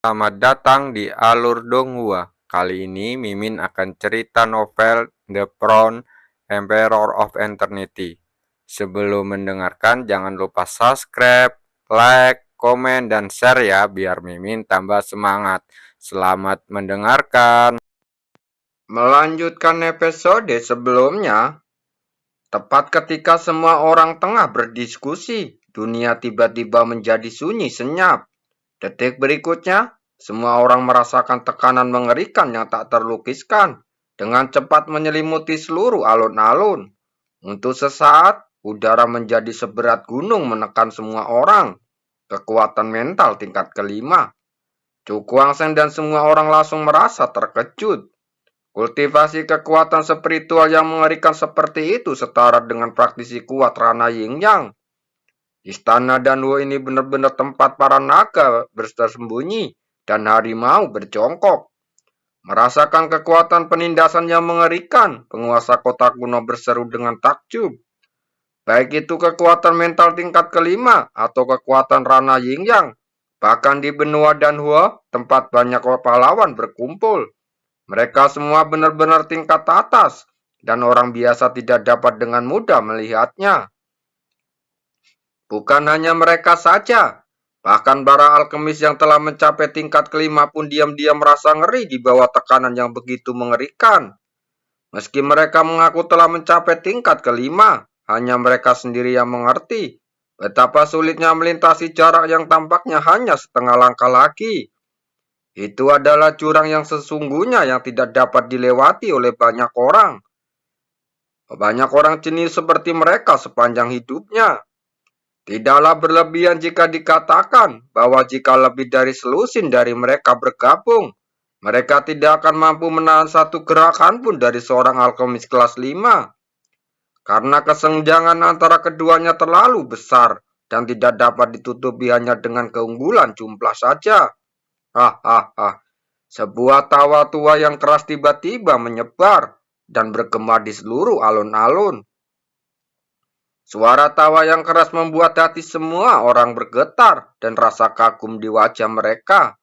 Selamat datang di Alur Donghua. Kali ini Mimin akan cerita novel The Crown Emperor of Eternity. Sebelum mendengarkan jangan lupa subscribe, like, komen, dan share ya biar Mimin tambah semangat. Selamat mendengarkan. Melanjutkan episode sebelumnya, tepat ketika semua orang tengah berdiskusi, dunia tiba-tiba menjadi sunyi senyap. Detik berikutnya, semua orang merasakan tekanan mengerikan yang tak terlukiskan, dengan cepat menyelimuti seluruh alun-alun. Untuk sesaat, udara menjadi seberat gunung menekan semua orang. Kekuatan mental tingkat kelima. Chu Guangzheng dan semua orang langsung merasa terkejut. Kultivasi kekuatan spiritual yang mengerikan seperti itu setara dengan praktisi kuat Rana Yin Yang. Istana Danwo ini benar-benar tempat para naga bersembunyi dan harimau berjongkok. Merasakan kekuatan penindasan yang mengerikan, penguasa kota kuno berseru dengan takjub. Baik itu kekuatan mental tingkat kelima atau kekuatan Rana Yin Yang. Bahkan di benua Danhua, tempat banyak pahlawan berkumpul. Mereka semua benar-benar tingkat atas, dan orang biasa tidak dapat dengan mudah melihatnya. Bukan hanya mereka saja, bahkan para alkemis yang telah mencapai tingkat kelima pun diam-diam merasa ngeri di bawah tekanan yang begitu mengerikan. Meski mereka mengaku telah mencapai tingkat kelima, hanya mereka sendiri yang mengerti betapa sulitnya melintasi jarak yang tampaknya hanya setengah langkah lagi. Itu adalah jurang yang sesungguhnya yang tidak dapat dilewati oleh banyak orang. Banyak orang jenius seperti mereka sepanjang hidupnya. Tidaklah berlebihan jika dikatakan bahwa jika lebih dari selusin dari mereka bergabung, mereka tidak akan mampu menahan satu gerakan pun dari seorang alkemis kelas 5. Karena kesenjangan antara keduanya terlalu besar dan tidak dapat ditutupi hanya dengan keunggulan jumlah saja. Hahaha. Sebuah tawa tua yang keras tiba-tiba menyebar dan bergema di seluruh alun-alun. Suara tawa yang keras membuat hati semua orang bergetar dan rasa kagum di wajah mereka.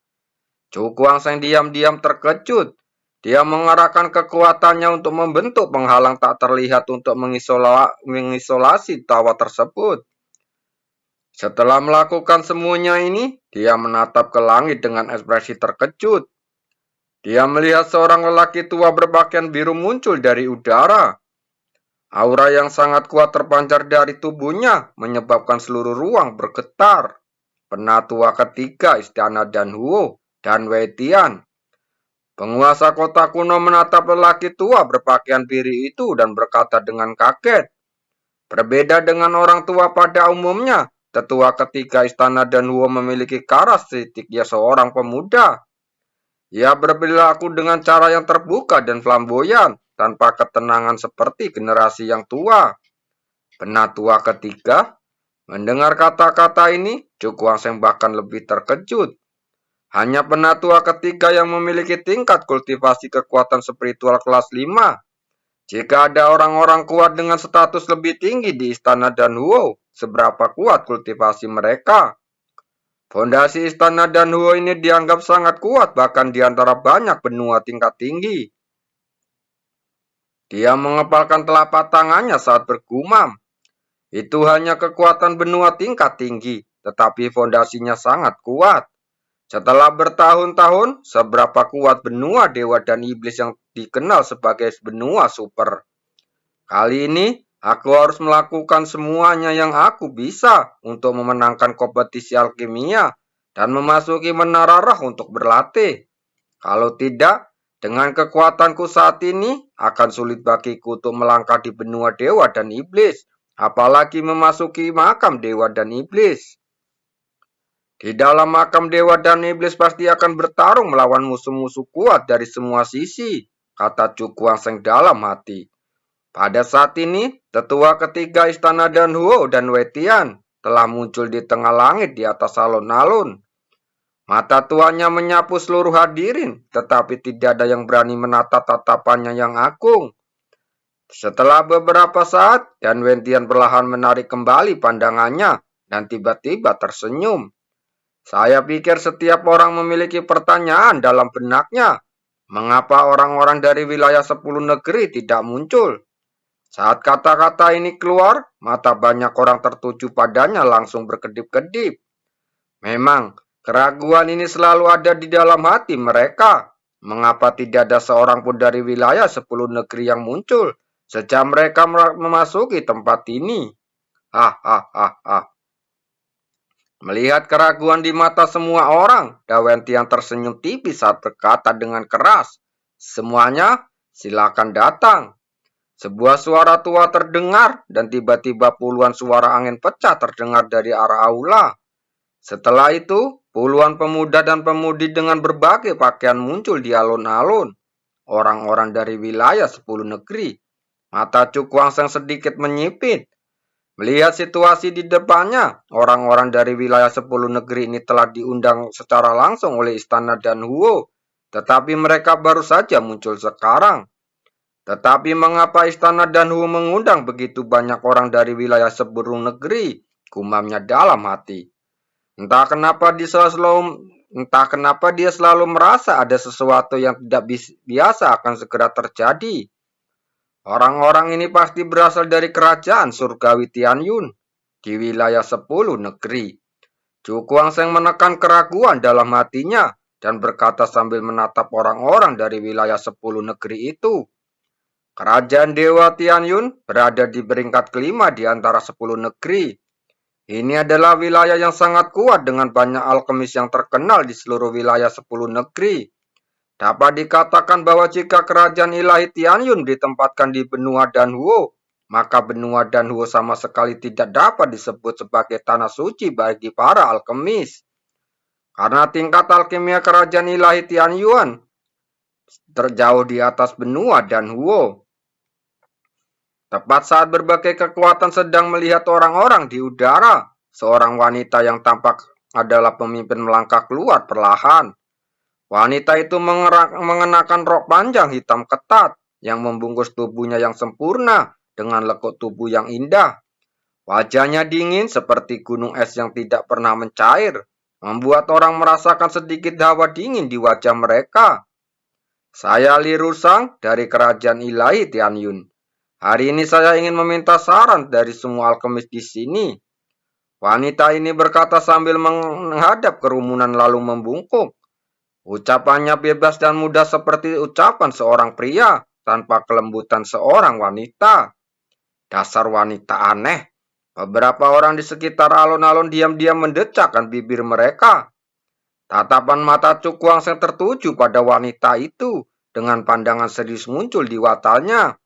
Chu Guangzheng diam-diam terkejut. Dia mengarahkan kekuatannya untuk membentuk penghalang tak terlihat untuk mengisolasi tawa tersebut. Setelah melakukan semuanya ini, dia menatap ke langit dengan ekspresi terkejut. Dia melihat seorang lelaki tua berpakaian biru muncul dari udara. Aura yang sangat kuat terpancar dari tubuhnya, menyebabkan seluruh ruang bergetar. Penatua ketiga Istana Danhuo dan Wei Tian. Penguasa kota kuno menatap lelaki tua berpakaian biru itu dan berkata dengan kaget. Berbeda dengan orang tua pada umumnya, tetua ketiga Istana Danhuo memiliki karakteristiknya seorang pemuda. Ia berperilaku dengan cara yang terbuka dan flamboyan, tanpa ketenangan seperti generasi yang tua. Penatua ketiga, mendengar kata-kata ini, Chu Guangzheng bahkan lebih terkejut. Hanya penatua ketiga yang memiliki tingkat kultivasi kekuatan spiritual kelas 5. Jika ada orang-orang kuat dengan status lebih tinggi di Istana Danhuo, seberapa kuat kultivasi mereka? Fondasi Istana Danhuo ini dianggap sangat kuat bahkan di antara banyak benua tingkat tinggi. Dia mengepalkan telapak tangannya saat bergumam. Itu hanya kekuatan benua tingkat tinggi, tetapi fondasinya sangat kuat. Setelah bertahun-tahun, seberapa kuat benua dewa dan iblis yang dikenal sebagai benua super. Kali ini, aku harus melakukan semuanya yang aku bisa untuk memenangkan kompetisi alkimia dan memasuki menara roh untuk berlatih. Kalau tidak, dengan kekuatanku saat ini, akan sulit bagiku untuk melangkah di benua dewa dan iblis, apalagi memasuki makam dewa dan iblis. Di dalam makam dewa dan iblis pasti akan bertarung melawan musuh-musuh kuat dari semua sisi, kata Chu Guangzheng dalam hati. Pada saat ini, tetua ketiga Istana Danhuo dan Wei Tian telah muncul di tengah langit di atas alun-alun. Mata tuanya menyapu seluruh hadirin, tetapi tidak ada yang berani menatap tatapannya yang agung. Setelah beberapa saat, Dan Wei Tian perlahan menarik kembali pandangannya dan tiba-tiba tersenyum. Saya pikir setiap orang memiliki pertanyaan dalam benaknya. Mengapa orang-orang dari wilayah 10 negeri tidak muncul? Saat kata-kata ini keluar, mata banyak orang tertuju padanya langsung berkedip-kedip. Memang, keraguan ini selalu ada di dalam hati mereka. Mengapa tidak ada seorang pun dari wilayah 10 negeri yang muncul sejak mereka memasuki tempat ini? Hahaha. Melihat keraguan di mata semua orang, Dawentian tersenyum tipis saat berkata dengan keras, "Semuanya, silakan datang." Sebuah suara tua terdengar dan tiba-tiba puluhan suara angin pecah terdengar dari arah aula. Setelah itu, puluhan pemuda dan pemudi dengan berbagai pakaian muncul di alun-alun. Orang-orang dari wilayah 10 negeri. Mata Cuk Wangseng sedikit menyipit. Melihat situasi di depannya, orang-orang dari wilayah 10 negeri ini telah diundang secara langsung oleh Istana Danhuo, tetapi mereka baru saja muncul sekarang. Tetapi mengapa Istana Danhuo mengundang begitu banyak orang dari wilayah 10 negeri? Gumamnya dalam hati. Entah kenapa dia selalu merasa ada sesuatu yang tidak biasa akan segera terjadi. Orang-orang ini pasti berasal dari kerajaan surgawi Tianyun di wilayah 10 negeri. Chu Guangsheng menekan keraguan dalam hatinya dan berkata sambil menatap orang-orang dari wilayah 10 negeri itu. Kerajaan Dewa Tianyun berada di peringkat kelima di antara 10 negeri. Ini adalah wilayah yang sangat kuat dengan banyak alkemis yang terkenal di seluruh wilayah 10 negeri. Dapat dikatakan bahwa jika kerajaan ilahi Tianyun ditempatkan di benua Danhuo, maka benua Danhuo sama sekali tidak dapat disebut sebagai tanah suci bagi para alkemis. Karena tingkat alkimia kerajaan ilahi Tianyuan terjauh di atas benua Danhuo. Tepat saat berbagai kekuatan sedang melihat orang-orang di udara, seorang wanita yang tampak adalah pemimpin melangkah keluar perlahan. Wanita itu mengenakan rok panjang hitam ketat yang membungkus tubuhnya yang sempurna dengan lekuk tubuh yang indah. Wajahnya dingin seperti gunung es yang tidak pernah mencair, membuat orang merasakan sedikit hawa dingin di wajah mereka. Saya Li Rusang dari Kerajaan Ilahi Tianyun. Hari ini saya ingin meminta saran dari semua alkemis di sini. Wanita ini berkata sambil menghadap kerumunan lalu membungkuk. Ucapannya bebas dan mudah seperti ucapan seorang pria tanpa kelembutan seorang wanita. Dasar wanita aneh. Beberapa orang di sekitar alun-alun diam-diam mendecakkan bibir mereka. Tatapan mata Cuk Guangsheng tertuju pada wanita itu dengan pandangan serius muncul di watanya.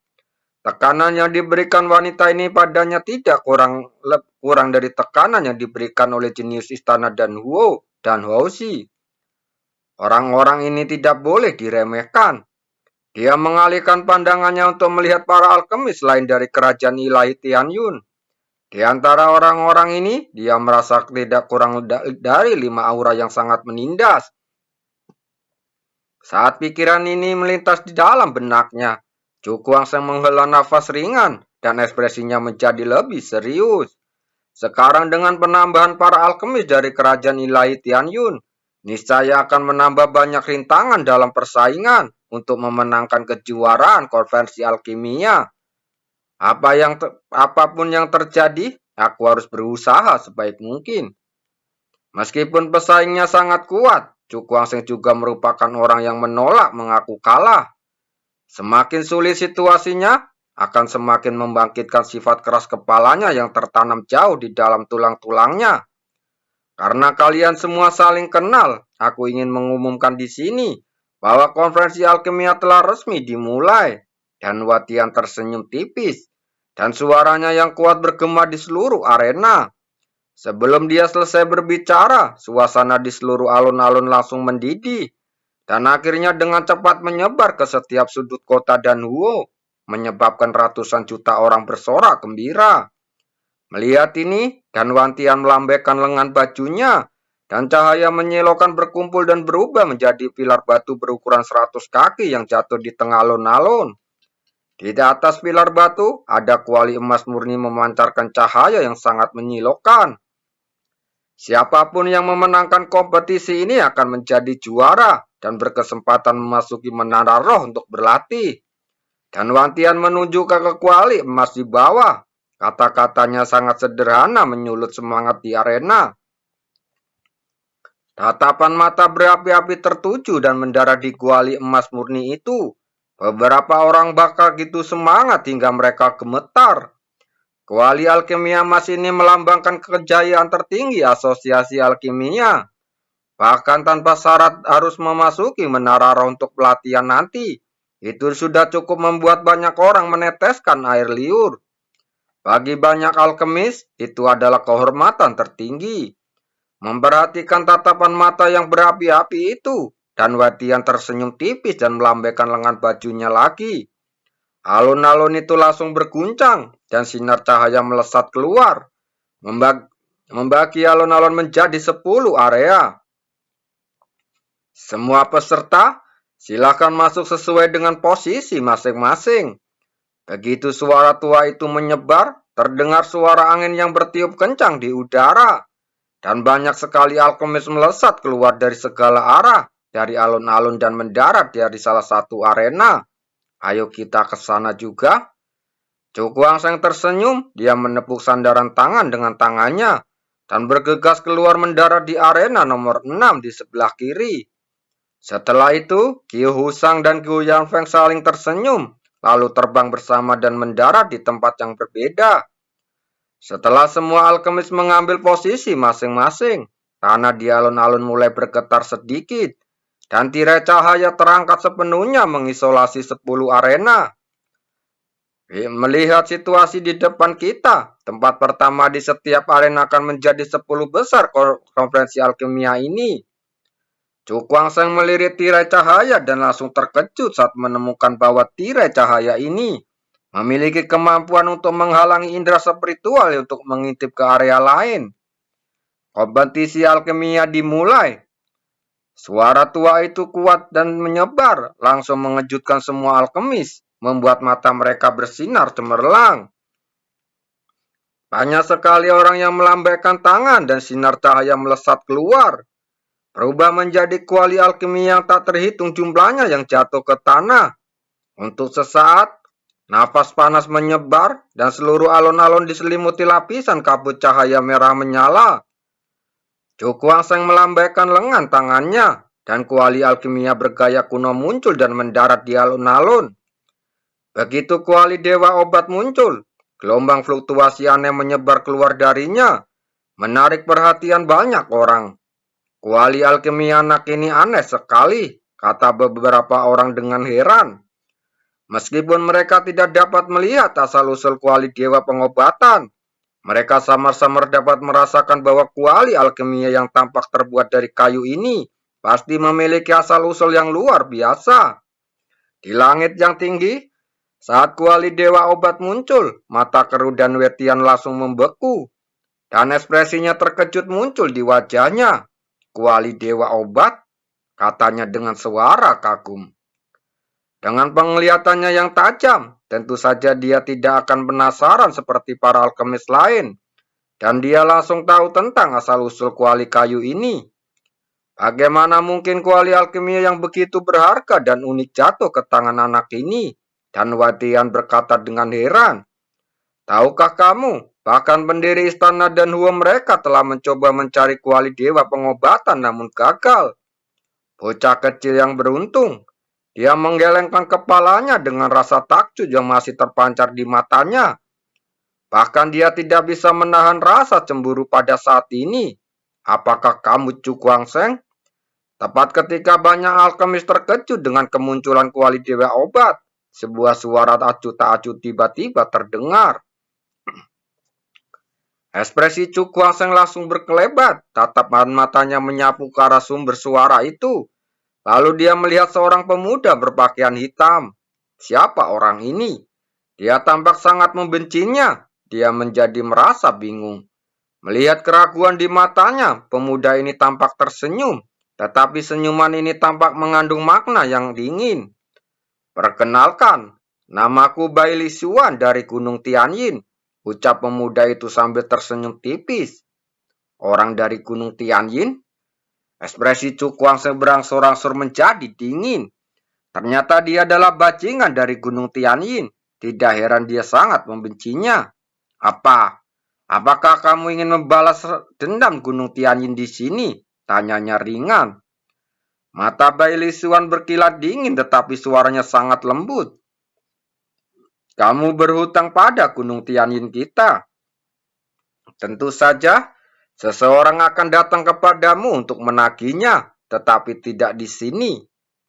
Tekanan yang diberikan wanita ini padanya tidak kurang dari tekanan yang diberikan oleh jenius istana Danhuo dan Huoxi. Orang-orang ini tidak boleh diremehkan. Dia mengalihkan pandangannya untuk melihat para alkemis lain dari kerajaan ilahi Tianyun. Di antara orang-orang ini, dia merasa tidak kurang dari 5 aura yang sangat menindas. Saat pikiran ini melintas di dalam benaknya, Chu Guangsheng menghela nafas ringan dan ekspresinya menjadi lebih serius. Sekarang dengan penambahan para alkemis dari kerajaan ilahi Tianyun, niscaya akan menambah banyak rintangan dalam persaingan untuk memenangkan kejuaraan konferensi alkimia. Apapun yang terjadi, aku harus berusaha sebaik mungkin. Meskipun pesaingnya sangat kuat, Chu Guangsheng juga merupakan orang yang menolak mengaku kalah. Semakin sulit situasinya, akan semakin membangkitkan sifat keras kepalanya yang tertanam jauh di dalam tulang-tulangnya. Karena kalian semua saling kenal, aku ingin mengumumkan di sini bahwa konferensi alkimia telah resmi dimulai. Dan Watian tersenyum tipis, dan suaranya yang kuat bergema di seluruh arena. Sebelum dia selesai berbicara, suasana di seluruh alun-alun langsung mendidih, dan akhirnya dengan cepat menyebar ke setiap sudut kota Danhuo, menyebabkan ratusan juta orang bersorak gembira. Melihat ini, Dan Wantian melambaikan lengan bajunya, dan cahaya menyilaukan berkumpul dan berubah menjadi pilar batu berukuran 100 kaki yang jatuh di tengah alun-alun. Di atas pilar batu, ada kuali emas murni memancarkan cahaya yang sangat menyilaukan. Siapapun yang memenangkan kompetisi ini akan menjadi juara dan berkesempatan memasuki menara roh untuk berlatih. Dan Wantian menunjuk ke kuali emas di bawah. Kata-katanya sangat sederhana menyulut semangat di arena. Tatapan mata berapi-api tertuju dan mendarat di kuali emas murni itu. Beberapa orang bakal gitu semangat hingga mereka gemetar. Kuali alkimia emas ini melambangkan kejayaan tertinggi asosiasi alkimia. Bahkan tanpa syarat harus memasuki menara roh untuk pelatihan nanti. Itu sudah cukup membuat banyak orang meneteskan air liur. Bagi banyak alkemis, itu adalah kehormatan tertinggi. Memperhatikan tatapan mata yang berapi-api itu, dan Watian tersenyum tipis dan melambaikan lengan bajunya lagi. Alun-alun itu langsung berguncang, dan sinar cahaya melesat keluar, membagi alun-alun menjadi 10 area. Semua peserta silakan masuk sesuai dengan posisi masing-masing. Begitu suara tua itu menyebar, terdengar suara angin yang bertiup kencang di udara. Dan banyak sekali alkemis melesat keluar dari segala arah, dari alun-alun dan mendarat dari salah satu arena. Ayo kita ke sana juga. Cukuangseng tersenyum, dia menepuk sandaran tangan dengan tangannya, dan bergegas keluar mendarat di arena nomor 6 di sebelah kiri. Setelah itu, Qiu Husang dan Qiu Yanfeng saling tersenyum, lalu terbang bersama dan mendarat di tempat yang berbeda. Setelah semua alkemis mengambil posisi masing-masing, tanah di alun-alun mulai bergetar sedikit, dan tirai cahaya terangkat sepenuhnya mengisolasi 10 arena. Melihat situasi di depan kita, tempat pertama di setiap arena akan menjadi 10 besar konferensi alkimia ini. Cukuangseng melirik tirai cahaya dan langsung terkejut saat menemukan bahwa tirai cahaya ini memiliki kemampuan untuk menghalangi indera spiritual untuk mengintip ke area lain. Kompetisi alkimia dimulai. Suara tua itu kuat dan menyebar, langsung mengejutkan semua alkemis, membuat mata mereka bersinar cemerlang. Banyak sekali orang yang melambaikan tangan dan sinar cahaya melesat keluar, berubah menjadi kuali alkimia yang tak terhitung jumlahnya yang jatuh ke tanah. Untuk sesaat, napas panas menyebar dan seluruh alun-alun diselimuti lapisan kabut cahaya merah menyala. Cukuangseng melambaikan lengan tangannya dan kuali alkimia bergaya kuno muncul dan mendarat di alun-alun. Begitu kuali dewa obat muncul, gelombang fluktuasi aneh menyebar keluar darinya, menarik perhatian banyak orang. Kuali alkimia anak ini aneh sekali, kata beberapa orang dengan heran. Meskipun mereka tidak dapat melihat asal-usul kuali dewa pengobatan, mereka samar-samar dapat merasakan bahwa kuali alkimia yang tampak terbuat dari kayu ini pasti memiliki asal-usul yang luar biasa. Di langit yang tinggi, saat kuali dewa obat muncul, mata Keru dan Wetian langsung membeku, dan ekspresinya terkejut muncul di wajahnya. Kuali dewa obat, katanya dengan suara kagum. Dengan penglihatannya yang tajam, tentu saja dia tidak akan penasaran seperti para alkemis lain, dan dia langsung tahu tentang asal-usul kuali kayu ini. Bagaimana mungkin kuali alkimia yang begitu berharga dan unik jatuh ke tangan anak ini? Dan Watian berkata dengan heran, tahukah kamu, bahkan pendiri istana dan Hua mereka telah mencoba mencari kuali dewa pengobatan namun gagal. Bocah kecil yang beruntung. Dia menggelengkan kepalanya dengan rasa takjub yang masih terpancar di matanya. Bahkan dia tidak bisa menahan rasa cemburu pada saat ini. Apakah kamu Cukuangseng? Tepat ketika banyak alkemis terkejut dengan kemunculan kuali dewa obat, sebuah suara acuh tak acuh tiba-tiba terdengar. Ekspresi Cukuangseng langsung berkelebat, tatapan matanya menyapu ke arah sumber suara itu. Lalu dia melihat seorang pemuda berpakaian hitam. Siapa orang ini? Dia tampak sangat membencinya. Dia menjadi merasa bingung. Melihat keraguan di matanya, pemuda ini tampak tersenyum. Tetapi senyuman ini tampak mengandung makna yang dingin. Perkenalkan, namaku Baili Xuan dari Gunung Tianyin. Ucap pemuda itu sambil tersenyum tipis. Orang dari Gunung Tianyin? Ekspresi Chu Kuangseng berangsur-angsur menjadi dingin. Ternyata dia adalah bajingan dari Gunung Tianyin. Tidak heran dia sangat membencinya. Apa? Apakah kamu ingin membalas dendam Gunung Tianyin di sini? Tanyanya ringan. Mata Bai Lisuan berkilat dingin tetapi suaranya sangat lembut. Kamu berhutang pada Gunung Tianyin kita. Tentu saja, seseorang akan datang kepadamu untuk menagihnya, tetapi tidak di sini.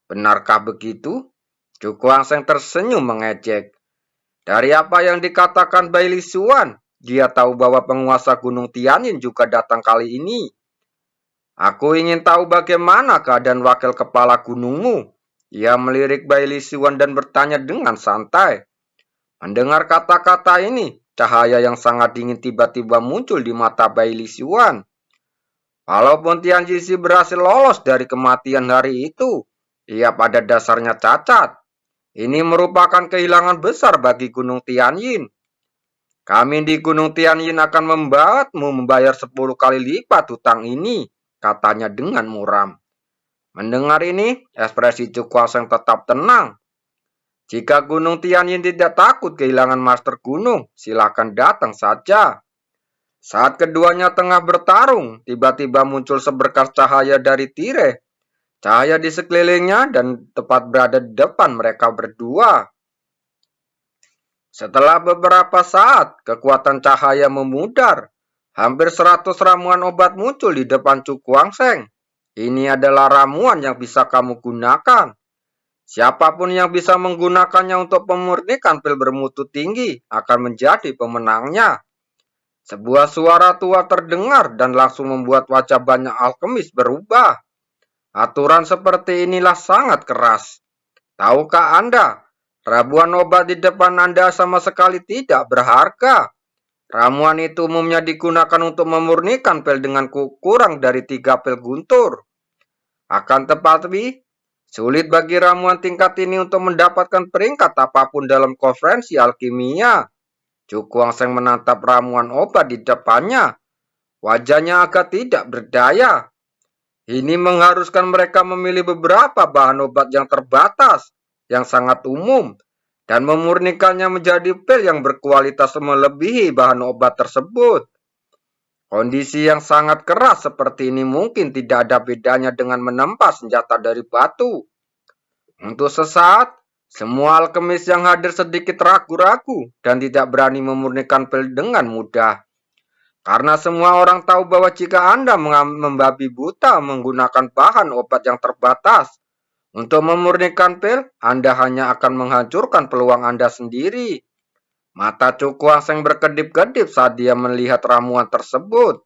Benarkah begitu? Chu Kuangseng tersenyum mengejek. Dari apa yang dikatakan Bai Lisuan, dia tahu bahwa penguasa Gunung Tianyin juga datang kali ini. Aku ingin tahu bagaimana keadaan wakil kepala gunungmu. Ia melirik Bai Lisuan dan bertanya dengan santai. Mendengar kata-kata ini, cahaya yang sangat dingin tiba-tiba muncul di mata Bai Lisuan. Walaupun Tian Jisi berhasil lolos dari kematian hari itu, ia pada dasarnya cacat. Ini merupakan kehilangan besar bagi Gunung Tianyin. Kami di Gunung Tianyin akan membuatmu membayar 10 kali lipat hutang ini, katanya dengan muram. Mendengar ini, ekspresi Chu Kuangseng tetap tenang. Jika Gunung Tianyin tidak takut kehilangan Master Gunung, silakan datang saja. Saat keduanya tengah bertarung, tiba-tiba muncul seberkas cahaya dari tirai. Cahaya di sekelilingnya dan tepat berada di depan mereka berdua. Setelah beberapa saat, kekuatan cahaya memudar. Hampir 100 ramuan obat muncul di depan Chu Kuangseng. Ini adalah ramuan yang bisa kamu gunakan. Siapapun yang bisa menggunakannya untuk memurnikan pil bermutu tinggi akan menjadi pemenangnya. Sebuah suara tua terdengar dan langsung membuat wajah banyak alkemis berubah. Aturan seperti inilah sangat keras. Tahukah Anda, ramuan obat di depan Anda sama sekali tidak berharga. Ramuan itu umumnya digunakan untuk memurnikan pil dengan kurang dari 3 pil guntur. Akan tetapi, sulit bagi ramuan tingkat ini untuk mendapatkan peringkat apapun dalam konferensi alkimia. Chu Kuangseng menatap ramuan obat di depannya. Wajahnya agak tidak berdaya. Ini mengharuskan mereka memilih beberapa bahan obat yang terbatas, yang sangat umum, dan memurnikannya menjadi pil yang berkualitas melebihi bahan obat tersebut. Kondisi yang sangat keras seperti ini mungkin tidak ada bedanya dengan menempa senjata dari batu. Untuk sesaat, semua alkemis yang hadir sedikit ragu-ragu dan tidak berani memurnikan pil dengan mudah. Karena semua orang tahu bahwa jika Anda membabi buta menggunakan bahan obat yang terbatas untuk memurnikan pil, Anda hanya akan menghancurkan peluang Anda sendiri. Mata Chu Kuangseng berkedip-kedip saat dia melihat ramuan tersebut.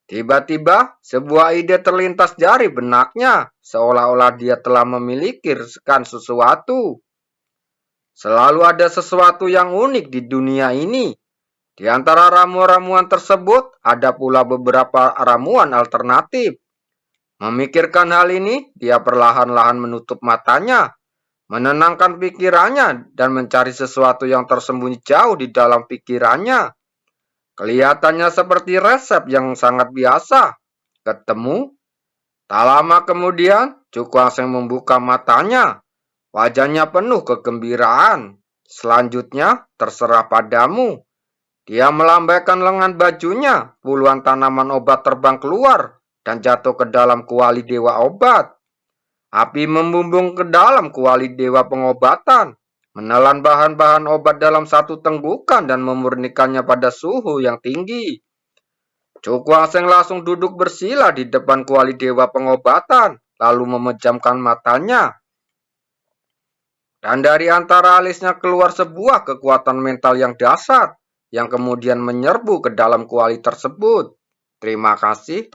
Tiba-tiba, sebuah ide terlintas dari benaknya, seolah-olah dia telah memikirkan sesuatu. Selalu ada sesuatu yang unik di dunia ini. Di antara ramuan-ramuan tersebut, ada pula beberapa ramuan alternatif. Memikirkan hal ini, dia perlahan-lahan menutup matanya, menenangkan pikirannya, dan mencari sesuatu yang tersembunyi jauh di dalam pikirannya. Kelihatannya seperti resep yang sangat biasa. Ketemu? Tak lama kemudian, Chu Kuangseng membuka matanya. Wajahnya penuh kegembiraan. Selanjutnya, terserah padamu. Dia melambaikan lengan bajunya, puluhan tanaman obat terbang keluar dan jatuh ke dalam kuali dewa obat. Api membumbung ke dalam kuali dewa pengobatan, menelan bahan-bahan obat dalam satu tenggukan dan memurnikannya pada suhu yang tinggi. Chu Kuangseng langsung duduk bersila di depan kuali dewa pengobatan, lalu memejamkan matanya. Dan dari antara alisnya keluar sebuah kekuatan mental yang dahsyat, yang kemudian menyerbu ke dalam kuali tersebut. Terima kasih.